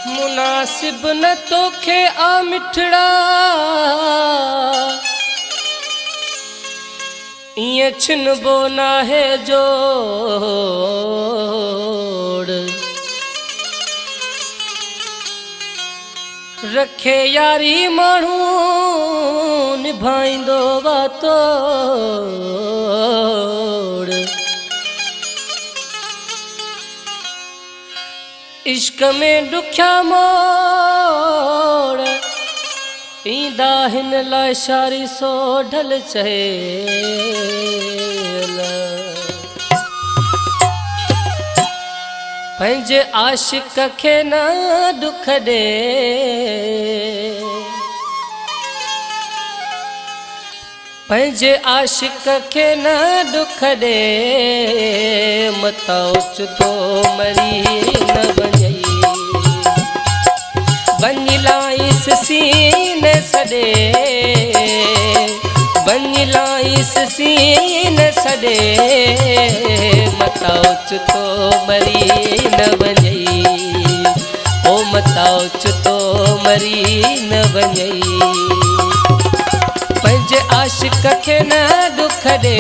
मुनासिब न तोखे आ मिठड़ा इए छिनबो ना है जोड़ रखे यारी मानू निभाइंदो वातोड़ इश्क में दुख्या मोड़ ईंदा हिन लाइ शारी सो ढल चहेल पंहिंजे आशिक खे न दुख ॾे पंहिंजे आशिक खे न दुख ॾे मता उचतो मरी न वञई वञी लाइस सीने सॾे वञी लाइस सीने सॾे मता उचतो मरी न वञई ओ मता उचतो मरी न वञई पंहिंजे आशिक खे न दुख ॾे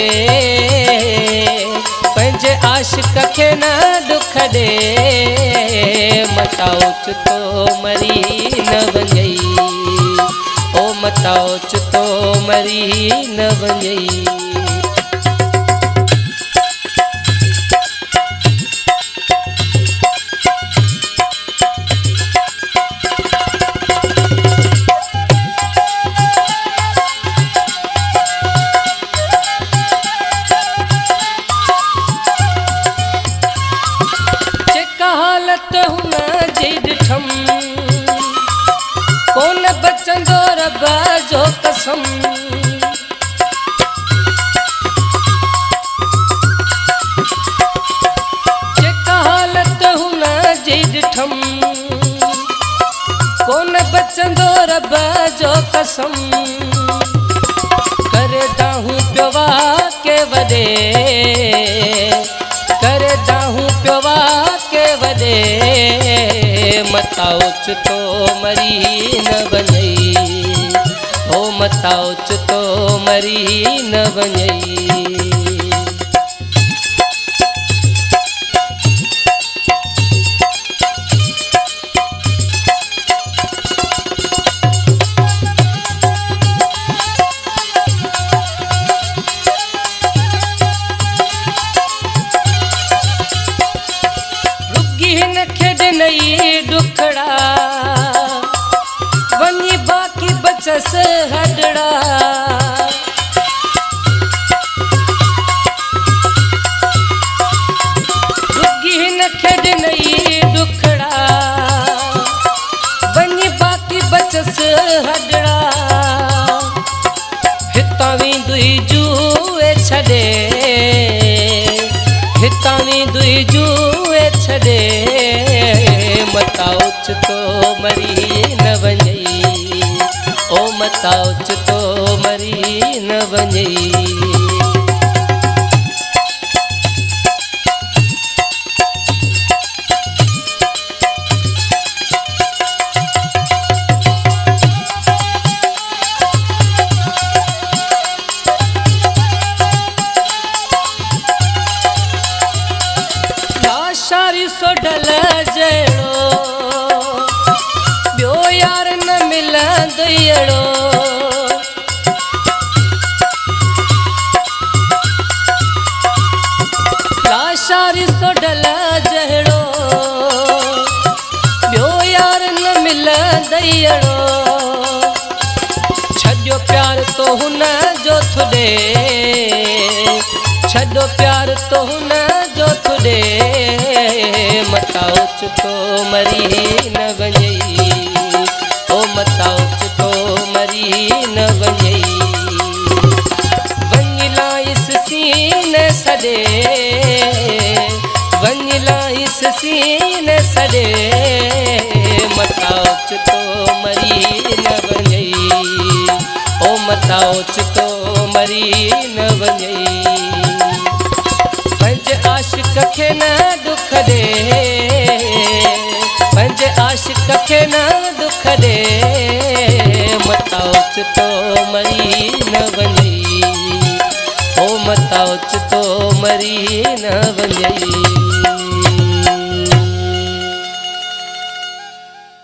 पंहिंजे आशिक खे न दुख ॾे मता उचतो मरी न वञई ओ मता उचतो मरी न वञई हालत हुन जी ॾिठम कोन बचंदो रब जो कसम जेका हालत हुन जी ॾिठम कोन बचंदो रब जो कसम करे दाहूं पियो के वॾे करे दाहूं पियो के वॾे मता उचतो मरी न वञई ओ मता उचतो मरी न वञई हिन खेॾ नई दुखड़ा वञी बाक़ी बचस हडड़ा रुगी हिन खेॾ नई दुखड़ा वञी बाक़ी बचस हडड़ा हितां वेंदुई जूए छॾे हितां वेंदुई जूए छॾे मता उचतो मरी न वञई ओ मता उचतो मरी न वञई शारी सो ढल जहिड़ो ॿियो यार न मिलंदो अहिड़ो शारी सो ढल जहिड़ो ॿियो यार न मिलंदो अहिड़ो छॾियो प्यार तो हुन जो थुॾे छॾो प्यार तो हुन जो थुॾे मता उचतो मरी न वञई ओ मता उचतो मरी न वञई वञी लाइस सीने सॾे वञी लाइस सीने सॾे मता उचतो मरी न वञई ओ मता उचतो मरी न वञई आशिक खे न दुख ॾे पंहिंजे आशिक खे न दुख दे मताउच तो मरी न वञई ओ मताउच तो मरी न वञई।